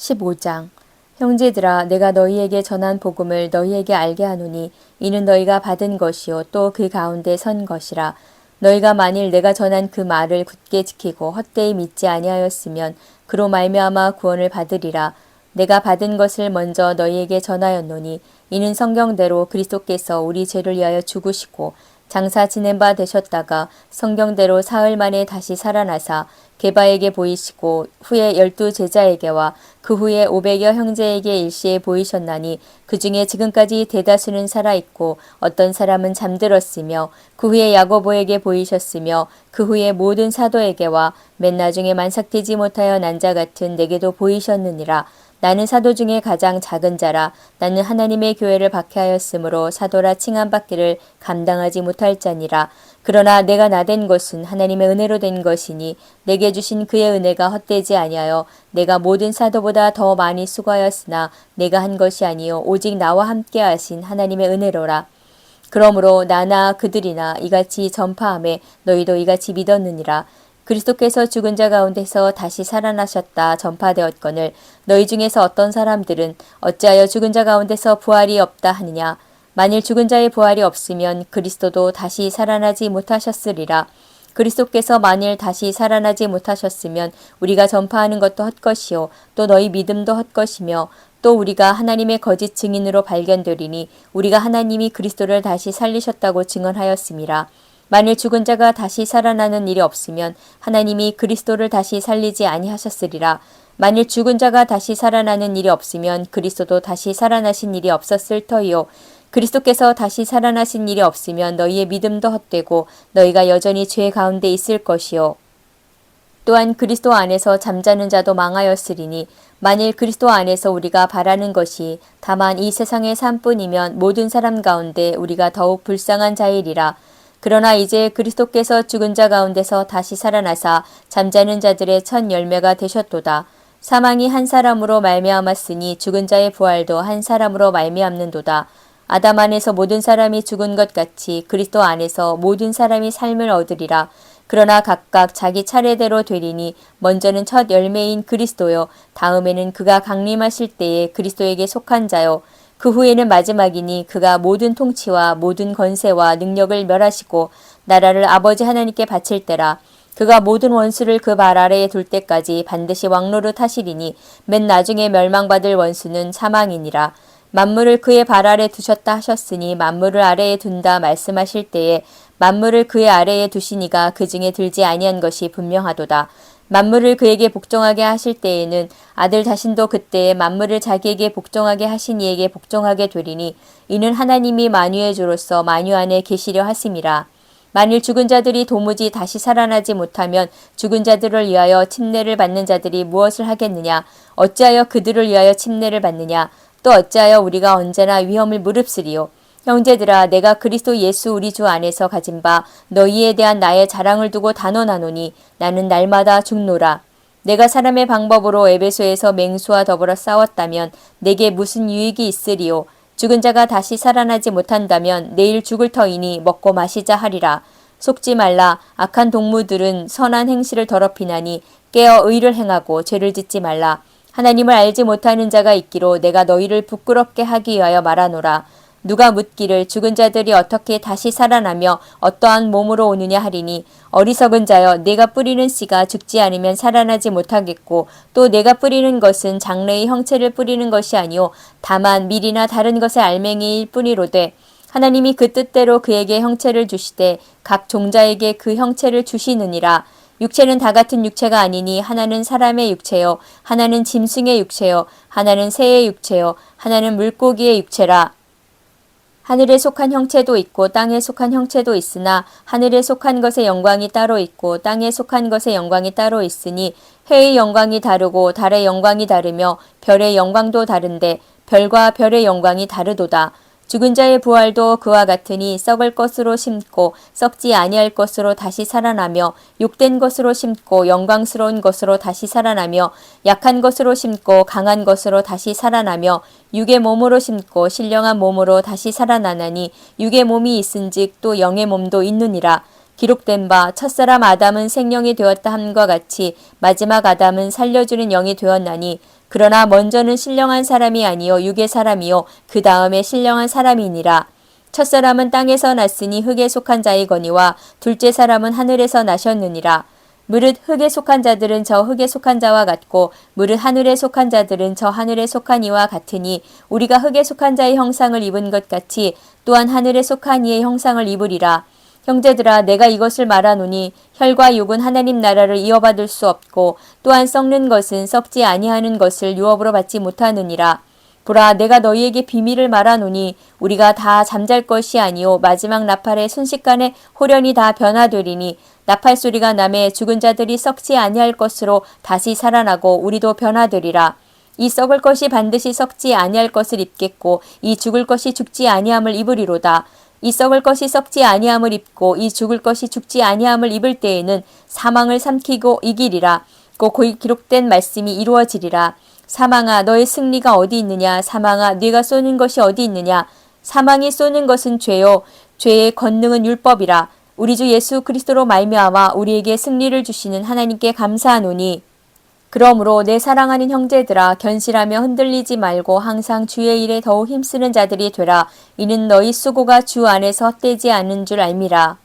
15장. 형제들아, 내가 너희에게 전한 복음을 너희에게 알게 하노니 이는 너희가 받은 것이요 또 그 가운데 선 것이라. 너희가 만일 내가 전한 그 말을 굳게 지키고 헛되이 믿지 아니하였으면 그로 말미암아 구원을 받으리라. 내가 받은 것을 먼저 너희에게 전하였노니 이는 성경대로 그리스도께서 우리 죄를 위하여 죽으시고 장사 지낸 바 되셨다가 성경대로 사흘 만에 다시 살아나사 게바에게 보이시고 후에 12 제자에게와 그 후에 500여 형제에게 일시에 보이셨나니 그 중에 지금까지 대다수는 살아있고 어떤 사람은 잠들었으며 그 후에 야고보에게 보이셨으며 그 후에 모든 사도에게와 맨 나중에 만삭되지 못하여 난 자 같은 내게도 보이셨느니라. 나는 사도 중에 가장 작은 자라. 나는 하나님의 교회를 박해하였으므로 사도라 칭함받기를 감당하지 못할 자니라. 그러나 내가 나된 것은 하나님의 은혜로 된 것이니 내게 주신 그의 은혜가 헛되지 아니하여 내가 모든 사도보다 더 많이 수고하였으나 내가 한 것이 아니요 오직 나와 함께 하신 하나님의 은혜로라. 그러므로 나나 그들이나 이같이 전파함에 너희도 이같이 믿었느니라. 그리스도께서 죽은 자 가운데서 다시 살아나셨다 전파되었거늘 너희 중에서 어떤 사람들은 어찌하여 죽은 자 가운데서 부활이 없다 하느냐. 만일 죽은 자의 부활이 없으면 그리스도도 다시 살아나지 못하셨으리라. 그리스도께서 만일 다시 살아나지 못하셨으면 우리가 전파하는 것도 헛것이요 또 너희 믿음도 헛것이며 또 우리가 하나님의 거짓 증인으로 발견되리니 우리가 하나님이 그리스도를 다시 살리셨다고 증언하였음이라. 만일 죽은 자가 다시 살아나는 일이 없으면 하나님이 그리스도를 다시 살리지 아니하셨으리라. 만일 죽은 자가 다시 살아나는 일이 없으면 그리스도도 다시 살아나신 일이 없었을 터이요. 그리스도께서 다시 살아나신 일이 없으면 너희의 믿음도 헛되고 너희가 여전히 죄 가운데 있을 것이요. 또한 그리스도 안에서 잠자는 자도 망하였으리니 만일 그리스도 안에서 우리가 바라는 것이 다만 이 세상의 삶뿐이면 모든 사람 가운데 우리가 더욱 불쌍한 자이리라. 그러나 이제 그리스도께서 죽은 자 가운데서 다시 살아나사 잠자는 자들의 첫 열매가 되셨도다. 사망이 한 사람으로 말미암았으니 죽은 자의 부활도 한 사람으로 말미암는도다. 아담 안에서 모든 사람이 죽은 것 같이 그리스도 안에서 모든 사람이 삶을 얻으리라. 그러나 각각 자기 차례대로 되리니 먼저는 첫 열매인 그리스도요 다음에는 그가 강림하실 때에 그리스도에게 속한 자요 그 후에는 마지막이니 그가 모든 통치와 모든 권세와 능력을 멸하시고 나라를 아버지 하나님께 바칠 때라. 그가 모든 원수를 그 발 아래에 둘 때까지 반드시 왕노릇 하시리니 맨 나중에 멸망받을 원수는 사망이니라. 만물을 그의 발 아래 두셨다 하셨으니 만물을 아래에 둔다 말씀하실 때에 만물을 그의 아래에 두시니가 그 중에 들지 아니한 것이 분명하도다. 만물을 그에게 복종하게 하실 때에는 아들 자신도 그때에 만물을 자기에게 복종하게 하신 이에게 복종하게 되리니 이는 하나님이 만유의 주로서 만유 안에 계시려 하심이라. 만일 죽은 자들이 도무지 다시 살아나지 못하면 죽은 자들을 위하여 침례를 받는 자들이 무엇을 하겠느냐. 어찌하여 그들을 위하여 침례를 받느냐. 또 어찌하여 우리가 언제나 위험을 무릅쓰리요. 형제들아, 내가 그리스도 예수 우리 주 안에서 가진 바 너희에 대한 나의 자랑을 두고 단언하노니 나는 날마다 죽노라. 내가 사람의 방법으로 에베소에서 맹수와 더불어 싸웠다면 내게 무슨 유익이 있으리요. 죽은 자가 다시 살아나지 못한다면 내일 죽을 터이니 먹고 마시자 하리라. 속지 말라. 악한 동무들은 선한 행실을 더럽히나니 깨어 의를 행하고 죄를 짓지 말라. 하나님을 알지 못하는 자가 있기로 내가 너희를 부끄럽게 하기 위하여 말하노라. 누가 묻기를 죽은 자들이 어떻게 다시 살아나며 어떠한 몸으로 오느냐 하리니 어리석은 자여 내가 뿌리는 씨가 죽지 않으면 살아나지 못하겠고 또 내가 뿌리는 것은 장래의 형체를 뿌리는 것이 아니요 다만 밀이나 다른 것의 알맹이일 뿐이로되 하나님이 그 뜻대로 그에게 형체를 주시되 각 종자에게 그 형체를 주시느니라. 육체는 다 같은 육체가 아니니 하나는 사람의 육체요 하나는 짐승의 육체요 하나는 새의 육체요 하나는 물고기의 육체라. 하늘에 속한 형체도 있고 땅에 속한 형체도 있으나 하늘에 속한 것의 영광이 따로 있고 땅에 속한 것의 영광이 따로 있으니 해의 영광이 다르고 달의 영광이 다르며 별의 영광도 다른데 별과 별의 영광이 다르도다. 죽은 자의 부활도 그와 같으니 썩을 것으로 심고 썩지 아니할 것으로 다시 살아나며 욕된 것으로 심고 영광스러운 것으로 다시 살아나며 약한 것으로 심고 강한 것으로 다시 살아나며 육의 몸으로 심고 신령한 몸으로 다시 살아나나니 육의 몸이 있은즉 또 영의 몸도 있느니라. 기록된 바 첫사람 아담은 생령이 되었다 함과 같이 마지막 아담은 살려주는 영이 되었나니 그러나 먼저는 신령한 사람이 아니요 육의 사람이요 그 다음에 신령한 사람이니라. 첫사람은 땅에서 났으니 흙에 속한 자이거니와 둘째 사람은 하늘에서 나셨느니라. 무릇 흙에 속한 자들은 저 흙에 속한 자와 같고 무릇 하늘에 속한 자들은 저 하늘에 속한 이와 같으니 우리가 흙에 속한 자의 형상을 입은 것 같이 또한 하늘에 속한 이의 형상을 입으리라. 형제들아 내가 이것을 말하노니 혈과 육은 하나님 나라를 이어받을 수 없고 또한 썩는 것은 썩지 아니하는 것을 유업으로 받지 못하느니라. 보라 내가 너희에게 비밀을 말하노니 우리가 다 잠잘 것이 아니요 마지막 나팔의 순식간에 홀연히 다 변화되리니 나팔 소리가 나매 죽은 자들이 썩지 아니할 것으로 다시 살아나고 우리도 변화되리라. 이 썩을 것이 반드시 썩지 아니할 것을 입겠고 이 죽을 것이 죽지 아니함을 입으리로다. 이 썩을 것이 썩지 아니함을 입고 이 죽을 것이 죽지 아니함을 입을 때에는 사망을 삼키고 이기리라. 곧 기록된 말씀이 이루어지리라. 사망아 너의 승리가 어디 있느냐. 사망아 네가 쏘는 것이 어디 있느냐. 사망이 쏘는 것은 죄요 죄의 권능은 율법이라. 우리 주 예수 그리스도로 말미암아 우리에게 승리를 주시는 하나님께 감사하노니 그러므로 내 사랑하는 형제들아 견실하며 흔들리지 말고 항상 주의 일에 더욱 힘쓰는 자들이 되라. 이는 너희 수고가 주 안에서 헛되지 않은 줄 알미라.